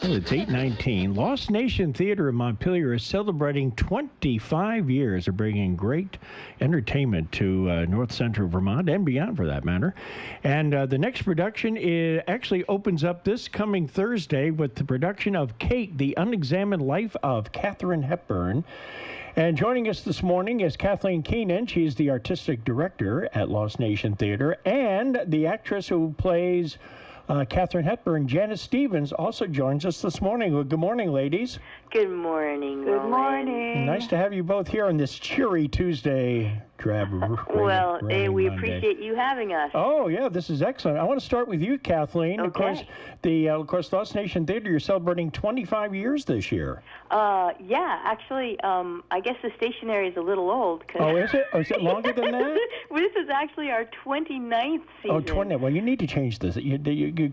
Well, it's 8:19. Lost Nation Theater in Montpelier is celebrating 25 years of bringing great entertainment to North Central Vermont and beyond, for that matter. And the next production actually opens up this coming Thursday with the production of Kate, the Unexamined Life of Katharine Hepburn. And joining us this morning is Kathleen Keenan. She's the artistic director at Lost Nation Theater, and the actress who plays Katharine Hepburn, Janis Stevens, also joins us this morning. Well, good morning, ladies. Good morning, Good Roland. morning. Nice to have you both here on this cheery Tuesday. We appreciate you having us. Oh, yeah, this is excellent. I want to start with you, Kathleen. Okay. Of course, Lost Nation Theater, you're celebrating 25 years this year. Yeah, actually, I guess the stationery is a little old. Oh, is it? Oh, is it longer than that? Well, this is actually our 29th season. Oh, 20. Well, you need to change this. You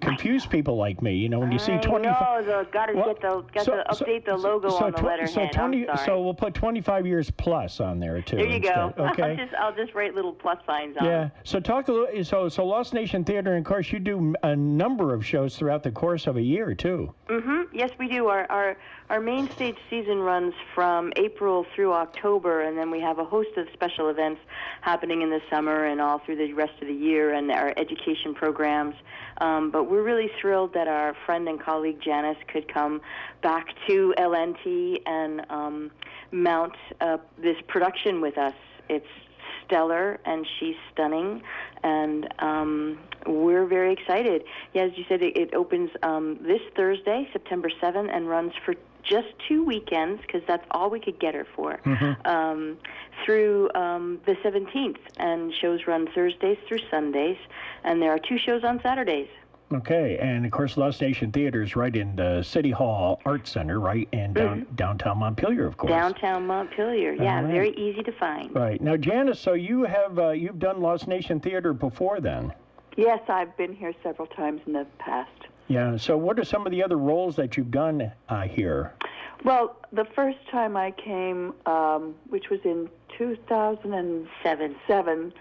confuse people like me. You know, when you see 25. No, got to update the logo on the letterhead. So we'll put 25 years plus on there too. There you instead. go. Okay. I'll just write little plus signs on. Yeah. So talk a little. So Lost Nation Theater, and of course, you do a number of shows throughout the course of a year too. Mm-hmm. Yes, we do. Our main stage season runs from April through October, and then we have a host of special events happening in the summer and all through the rest of the year, and our education programs. But we're really thrilled that our friend and colleague Janis could come back to LNT and mount this production with us. It's stellar, and she's stunning, and we're very excited. Yeah, as you said, it opens this Thursday, September 7th, and runs for just 2 weekends, because that's all we could get her for, through the 17th. And shows run Thursdays through Sundays, and there are 2 shows on Saturdays. Okay, and of course, Lost Nation Theater is right in the City Hall Art Center, right in downtown Montpelier, of course. Downtown Montpelier, yeah, right. Very easy to find. Right. Now, Janis, so you've done Lost Nation Theater before then? Yes, I've been here several times in the past. Yeah, so what are some of the other roles that you've done here? Well, the first time I came, which was in 2007,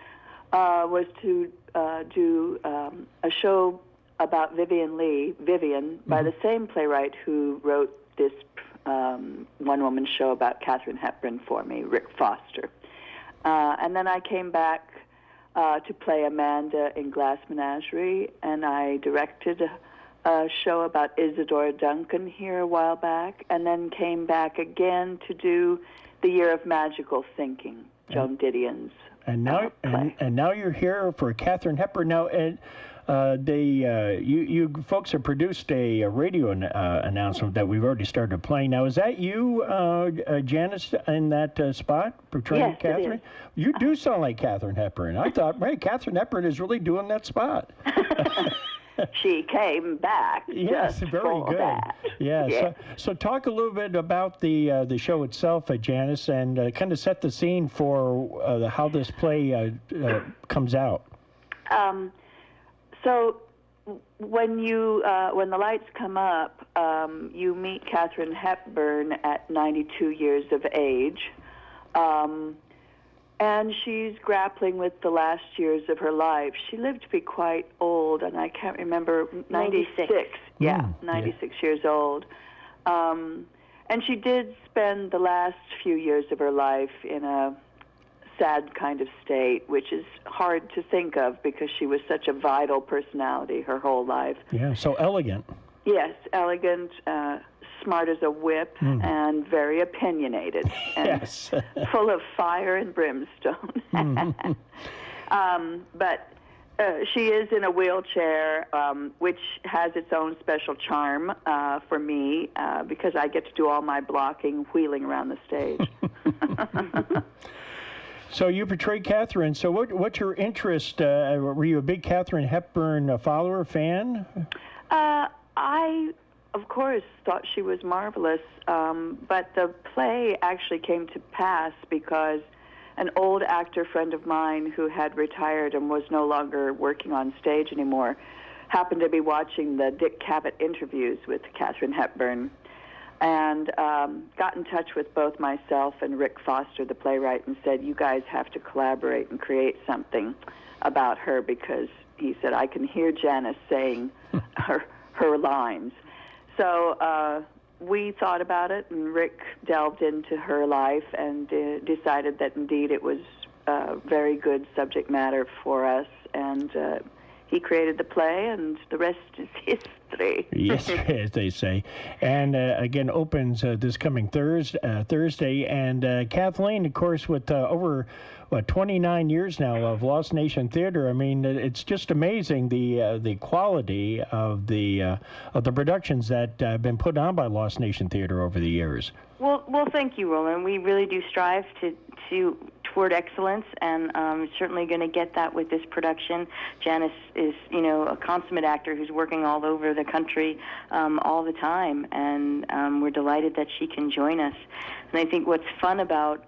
was to do a show about Vivian, by the same playwright who wrote this one-woman show about Katharine Hepburn for me, Rick Foster. And then I came back to play Amanda in Glass Menagerie, and I directed a show about Isadora Duncan here a while back, and then came back again to do The Year of Magical Thinking, Joan Didion's play. And now you're here for Katharine Hepburn. Now, you folks have produced a radio announcement that we've already started playing. Now, is that you, Janis, in that spot portraying Katharine? It is. You do sound like Katharine Hepburn. I thought, right, Katharine Hepburn is really doing that spot. She came back. Yes, very good. Yes. Yeah. So talk a little bit about the show itself, Janis, and kind of set the scene for how this play comes out. So when the lights come up, you meet Katharine Hepburn at 92 years of age, and she's grappling with the last years of her life. She lived to be quite old, and I can't remember, 96. Yeah, 96 years old. And she did spend the last few years of her life in a sad kind of state, which is hard to think of because she was such a vital personality her whole life. Yeah, so elegant. Yes, elegant, smart as a whip, and very opinionated, and full of fire and brimstone. But she is in a wheelchair, which has its own special charm for me because I get to do all my blocking wheeling around the stage. So you portrayed Katharine. So what's your interest? Were you a big Katharine Hepburn follower, fan? I, of course, thought she was marvelous, but the play actually came to pass because an old actor friend of mine who had retired and was no longer working on stage anymore happened to be watching the Dick Cavett interviews with Katharine Hepburn, and got in touch with both myself and Rick Foster, the playwright, and said, you guys have to collaborate and create something about her because he said, I can hear Janis saying her lines. So we thought about it, and Rick delved into her life and decided that indeed it was very good subject matter for us, and he created the play, and the rest is history. Yes, as they say. And again, opens this coming Thursday. And Kathleen, of course, with over 29 years now of Lost Nation Theater. I mean, it's just amazing the quality of the productions that have been put on by Lost Nation Theater over the years. Well, thank you, Roland. We really do strive toward excellence, and certainly going to get that with this production. Janis is, a consummate actor who's working all over the country all the time, and we're delighted that she can join us. And I think what's fun about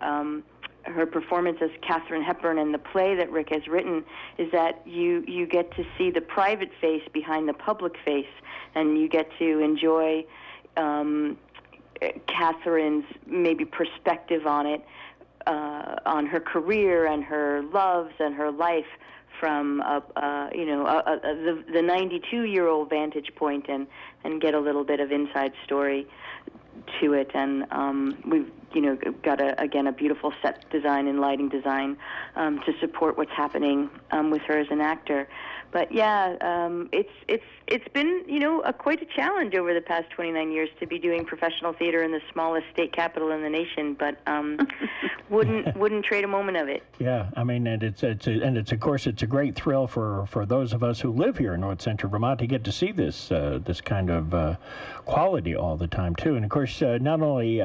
her performance as Katharine Hepburn in the play that Rick has written is that you get to see the private face behind the public face, and you get to enjoy Katharine's maybe perspective on it, on her career and her loves and her life from the 92-year-old vantage point, and get a little bit of inside story to it. And we've got a beautiful set design and lighting design to support what's happening with her as an actor. But yeah, it's been quite a challenge over the past 29 years to be doing professional theater in the smallest state capital in the nation. But wouldn't trade a moment of it. Yeah, I mean, and it's of course it's a great thrill for those of us who live here in North Central Vermont to get to see this kind of quality all the time too. And of course, not only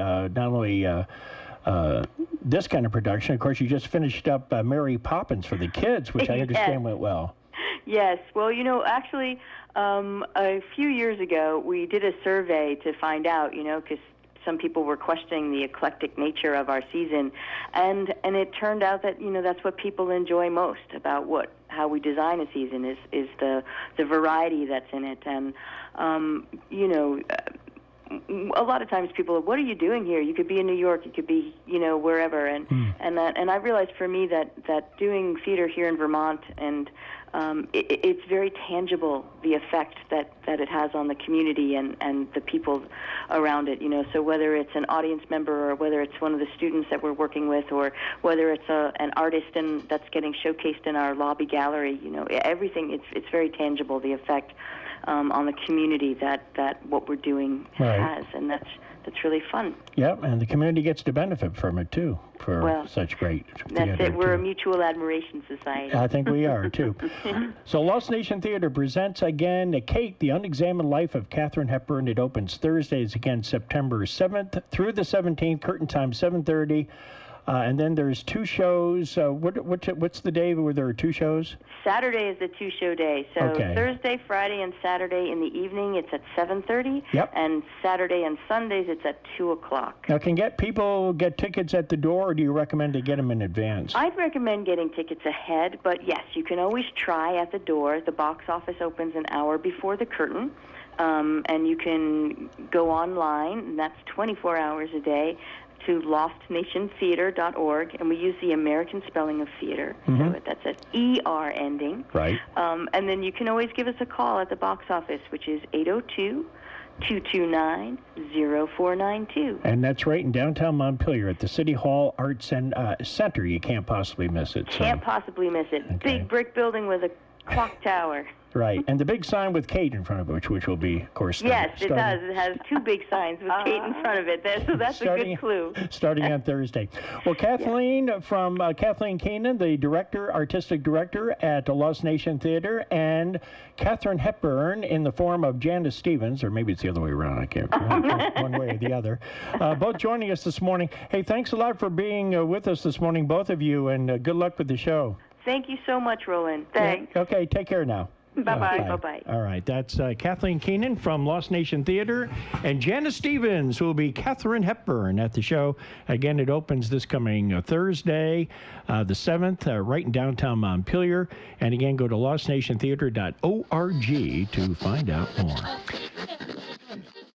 this kind of production. Of course, you just finished up Mary Poppins for the kids, which I understand went well. Yes. Well, actually, a few years ago, we did a survey to find out, because some people were questioning the eclectic nature of our season, and it turned out that that's what people enjoy most about how we design a season is the variety that's in it. And a lot of times people are, what are you doing here? You could be in New York, you could be wherever, and I realized for me that doing theater here in Vermont, and it's very tangible, the effect that it has on the community and the people around it. So whether it's an audience member, or whether it's one of the students that we're working with, or whether it's an artist that's getting showcased in our lobby gallery, everything, it's very tangible, the effect on the community that what we're doing has, and that's really fun. Yep, and the community gets to benefit from it too, for such great theater. That's it. We're a mutual admiration society. I think we are too. So Lost Nation Theater presents again Kate, the Unexamined Life of Katharine Hepburn. It opens Thursdays again, September 7th through the 17th. Curtain time 7:30. And then there's two shows. What's the day where there are two shows? Saturday is the two-show day. So Thursday, Friday, and Saturday in the evening, it's at 7:30. Yep. And Saturday and Sundays, it's at 2 o'clock. Now, can people get tickets at the door, or do you recommend to get them in advance? I'd recommend getting tickets ahead, but yes, you can always try at the door. The box office opens an hour before the curtain. And you can go online, and that's 24 hours a day, to lostnationtheater.org, and we use the American spelling of theater, so that's an ER ending. Right. And then you can always give us a call at the box office, which is 802-229-0492. And that's right in downtown Montpelier at the City Hall Arts Center. You can't possibly miss it. Can't possibly miss it. Okay. Big brick building with a clock tower. Right, and the big sign with Kate in front of it, which will be, of course, yes, it does. It has two big signs with Kate in front of it. So that's a good clue. Starting on Thursday. Well, Kathleen from Kathleen Keenan, the artistic director at the Lost Nation Theater, and Katharine Hepburn in the form of Janis Stevens, or maybe it's the other way around. I can't remember one way or the other. Both joining us this morning. Hey, thanks a lot for being with us this morning, both of you, and good luck with the show. Thank you so much, Roland. Thanks. Yeah, okay, take care now. Bye-bye. Bye-bye. All right, that's Kathleen Keenan from Lost Nation Theater, and Janis Stevens, who will be Katharine Hepburn at the show. Again, it opens this coming Thursday, the 7th, right in downtown Montpelier. And again, go to lostnationtheater.org to find out more.